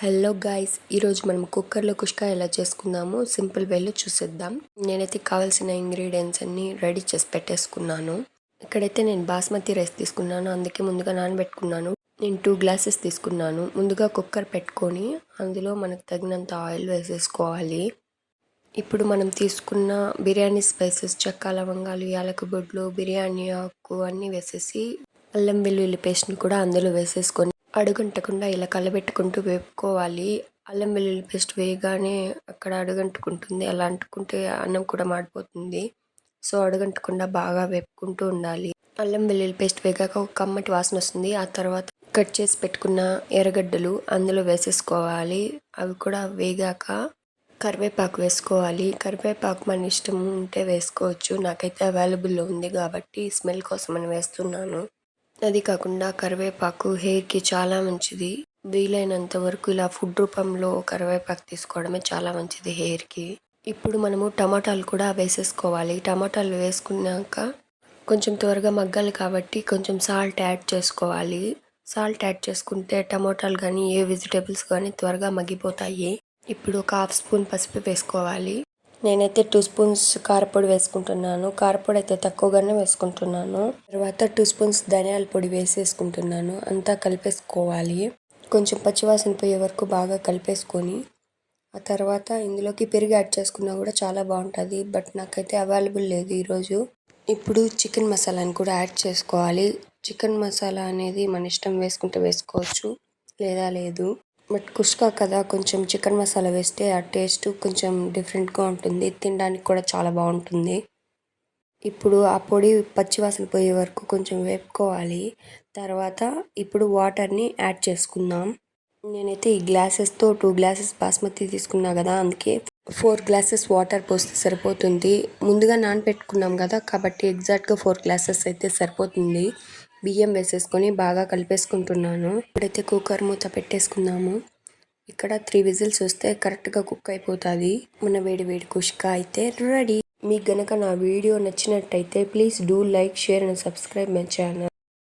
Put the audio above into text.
Hello guys, ఈరోజు మనం కుక్కర్లో కుష్కా ఎలా చేసుకుందామో సింపుల్ వేలో చూసేద్దాం. నేనైతే కావాల్సిన ఇంగ్రీడియంట్స్ అన్నీ రెడీ చేసి పెట్టేసుకున్నాను. ఇక్కడైతే నేను బాస్మతి రైస్ తీసుకున్నాను, అందుకే ముందుగా నానబెట్టుకున్నాను. నేను 2 గ్లాసెస్ తీసుకున్నాను. ముందుగా కుక్కర్ పెట్టుకొని అందులో మనకు తగినంత ఆయిల్ వేసేసుకోవాలి. ఇప్పుడు మనం తీసుకున్న బిర్యానీ స్పైసెస్, చెక్క, లవంగాలు, యాలక బొడ్లు, బిర్యానీ ఆకు అన్నీ వేసేసి అల్లం వెల్లుల్లి పేస్ట్ని కూడా అందులో వేసేసుకొని అడుగంటకుండా ఇలా కలబెట్టుకుంటూ వేపుకోవాలి. అల్లం వెల్లుల్లి పేస్ట్ వేయగానే అక్కడ అడుగంటుకుంటుంది. అలా అంటుకుంటే అన్నం కూడా మాడిపోతుంది. సో అడుగంటకుండా బాగా వేపుకుంటూ ఉండాలి. అల్లం వెల్లుల్లి పేస్ట్ వేగాక ఒక కమ్మటి వాసన వస్తుంది. ఆ తర్వాత కట్ చేసి పెట్టుకున్న ఎర్రగడ్డలు అందులో వేసేసుకోవాలి. అవి కూడా వేగాక కరివేపాకు వేసుకోవాలి. కరివేపాకు మన ఇష్టం ఉంటే వేసుకోవచ్చు. నాకైతే అవైలబుల్లో ఉంది కాబట్టి స్మెల్ కోసం అని వేస్తున్నాను. అది కాకుండా కరివేపాకు హెయిర్కి చాలా మంచిది. వీలైనంత వరకు ఇలా ఫుడ్ రూపంలో కరివేపాకు తీసుకోవడమే చాలా మంచిది హెయిర్కి. ఇప్పుడు మనము టమాటాలు కూడా వేసేసుకోవాలి. టమాటాలు వేసుకున్నాక కొంచెం త్వరగా మగ్గాలి కాబట్టి కొంచెం సాల్ట్ యాడ్ చేసుకోవాలి. సాల్ట్ యాడ్ చేసుకుంటే టమాటాలు కానీ ఏ వెజిటేబుల్స్ కానీ త్వరగా మగ్గిపోతాయి. ఇప్పుడు ఒక 1/2 స్పూన్ పసుపు వేసుకోవాలి. నేనైతే 2 స్పూన్స్ కారపొడి వేసుకుంటున్నాను. కారపొడి అయితే తక్కువగానే వేసుకుంటున్నాను. తర్వాత 2 స్పూన్స్ ధనియాల పొడి వేసేసుకుంటున్నాను. అంతా కలిపేసుకోవాలి. కొంచెం పచ్చివాసన పోయే వరకు బాగా కలిపేసుకొని ఆ తర్వాత ఇందులోకి పెరుగు యాడ్ చేసుకున్నా కూడా చాలా బాగుంటుంది. బట్ నాకైతే అవైలబుల్ లేదు ఈరోజు. ఇప్పుడు చికెన్ మసాలాని కూడా యాడ్ చేసుకోవాలి. చికెన్ మసాలా అనేది మన ఇష్టం, వేసుకుంటే వేసుకోవచ్చు లేదా లేదు. బట్ కుష్కా కదా, కొంచెం చికెన్ మసాలా వేస్తే ఆ టేస్ట్ కొంచెం డిఫరెంట్గా ఉంటుంది. తినడానికి కూడా చాలా బాగుంటుంది. ఇప్పుడు ఆ పొడి పచ్చివాసన పోయే వరకు కొంచెం వేపుకోవాలి. తర్వాత ఇప్పుడు వాటర్ని యాడ్ చేసుకుందాం. నేనైతే ఈ గ్లాసెస్తో 2 గ్లాసెస్ బాస్మతి తీసుకున్నా కదా, అందుకే 4 గ్లాసెస్ వాటర్ పోస్తే సరిపోతుంది. ముందుగా నానబెట్టుకున్నాం కదా కాబట్టి ఎగ్జాక్ట్గా 4 గ్లాసెస్ అయితే సరిపోతుంది. బియ్యం వేసేసుకొని బాగా కలిపేసుకుంటున్నాను. ఇప్పుడైతే కుక్కర్ మూత పెట్టేసుకుందాము. ఇక్కడ 3 విజిల్స్ వస్తే కరెక్ట్గా కుక్ అయిపోతుంది. మన వేడి వేడి కుష్కా అయితే రెడీ. మీకు గనక నా వీడియో నచ్చినట్టయితే please do like, share and subscribe my channel.